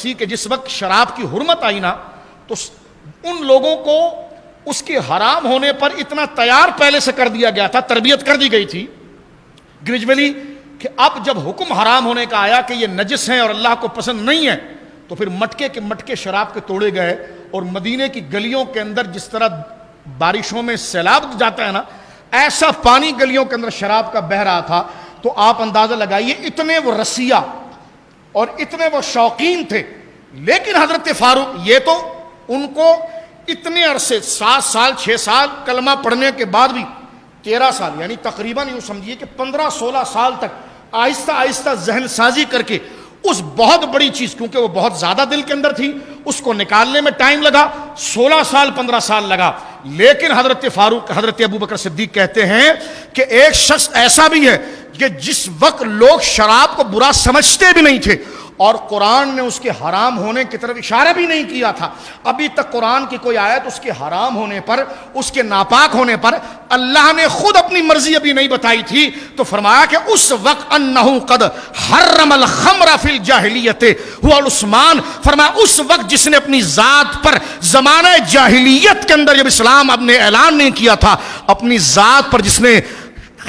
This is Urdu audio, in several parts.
مسیح کہ جس وقت شراب کی حرمت آئی نا تو ان لوگوں کو اس کے حرام ہونے پر اتنا تیار پہلے سے کر دیا گیا تھا، تربیت کر دی گئی تھی گریجولی، کہ اب جب حکم حرام ہونے کا آیا کہ یہ نجس ہیں اور اللہ کو پسند نہیں ہے، تو پھر مٹکے کے مٹکے شراب کے توڑے گئے، اور مدینے کی گلیوں کے اندر جس طرح بارشوں میں سیلاب جاتا ہے نا، ایسا پانی گلیوں کے اندر شراب کا بہہ رہا تھا۔ تو آپ اندازہ لگائیے اتنے وہ رسیہ اور اتنے وہ شوقین تھے، لیکن حضرت فاروق یہ تو ان کو اتنے عرصے 7 سال 6 سال کلمہ پڑھنے کے بعد بھی 13 سال یعنی تقریباً یوں سمجھیے کہ 15-16 سال تک آہستہ آہستہ ذہن سازی کر کے اس بہت بڑی چیز، کیونکہ وہ بہت زیادہ دل کے اندر تھی، اس کو نکالنے میں ٹائم لگا، 16 سال 15 سال لگا۔ لیکن حضرت فاروق، حضرت ابوبکر صدیق کہتے ہیں کہ ایک شخص ایسا بھی ہے کہ جس وقت لوگ شراب کو برا سمجھتے بھی نہیں تھے اور قرآن نے اس کے حرام ہونے کی طرف اشارہ بھی نہیں کیا تھا، ابھی تک قرآن کی کوئی آیت اس کے حرام ہونے پر، اس کے ناپاک ہونے پر اللہ نے خود اپنی مرضی ابھی نہیں بتائی تھی، تو فرمایا کہ اس وقت انہو قد حرم الخمر فی الجاہلیت ہوا عثمان، فرمایا اس وقت جس نے اپنی ذات پر زمانہ جاہلیت کے اندر جب اسلام اب نے اعلان نہیں کیا تھا، اپنی ذات پر جس نے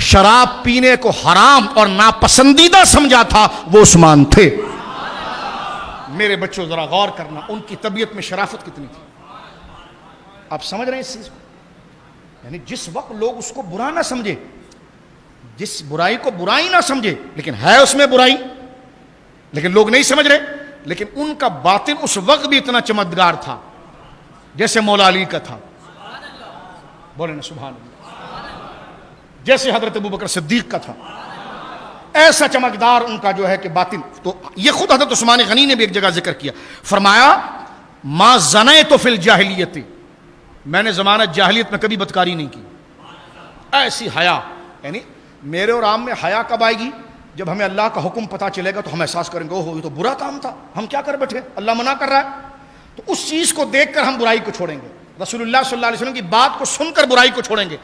شراب پینے کو حرام اور ناپسندیدہ سمجھا تھا، وہ عثمان تھے۔ میرے بچوں ذرا غور کرنا، ان کی طبیعت میں شرافت کتنی تھی، آپ سمجھ رہے ہیں اس چیز کو؟ یعنی جس وقت لوگ اس کو برا نہ سمجھے، جس برائی کو برائی نہ سمجھے، لیکن ہے اس میں برائی، لیکن لوگ نہیں سمجھ رہے، لیکن ان کا باطن اس وقت بھی اتنا چمکدار تھا جیسے مولا علی کا تھا، بولے نا سبحان اللہ، جیسے حضرت ابوبکر صدیق کا تھا، ایسا چمکدار ان کا جو ہے کہ باطن۔ تو یہ خود حضرت عثمان غنی نے بھی ایک جگہ ذکر کیا، فرمایا ما زنیت فی الجاہلیت، میں نے زمانہ جاہلیت میں کبھی بدکاری نہیں کی، ایسی حیا، یعنی میرے اور عام میں حیا کب آئے گی؟ جب ہمیں اللہ کا حکم پتہ چلے گا تو ہم احساس کریں گے اوہ یہ تو برا کام تھا، ہم کیا کر بیٹھے، اللہ منع کر رہا ہے، تو اس چیز کو دیکھ کر ہم برائی کو چھوڑیں گے، رسول اللہ صلی اللہ علیہ وسلم کی بات کو سن کر برائی کو چھوڑیں گے،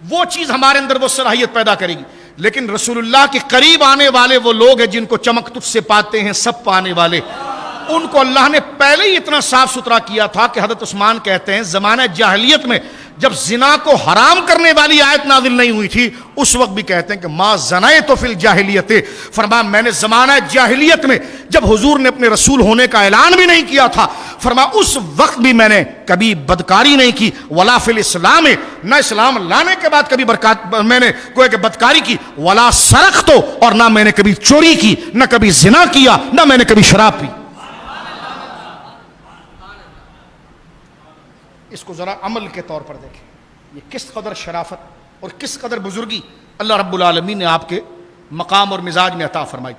وہ چیز ہمارے اندر وہ صلاحیت پیدا کرے گی۔ لیکن رسول اللہ کے قریب آنے والے وہ لوگ ہیں جن کو چمک تجھ سے پاتے ہیں سب پانے والے، ان کو اللہ نے پہلے ہی اتنا صاف ستھرا کیا تھا کہ حضرت عثمان کہتے ہیں زمانہ جاہلیت میں جب زنا کو حرام کرنے والی آیت نازل نہیں ہوئی تھی، اس وقت بھی کہتے ہیں کہ ما زنیت فی الجاہلیت، فرمایا میں نے زمانہ جاہلیت میں جب حضور نے اپنے رسول ہونے کا اعلان بھی نہیں کیا تھا، فرمایا اس وقت بھی میں نے کبھی بدکاری نہیں کی، ولا فی الاسلام، نہ اسلام لانے کے بعد کبھی میں نے کوئی کہ بدکاری کی، ولا سرقت، اور نہ میں نے کبھی چوری کی، نہ کبھی زنا کیا، نہ میں نے کبھی شراب پی۔ اس کو ذرا عمل کے طور پر دیکھیں، یہ کس قدر شرافت اور کس قدر بزرگی اللہ رب العالمین نے آپ کے مقام اور مزاج میں عطا فرمائی۔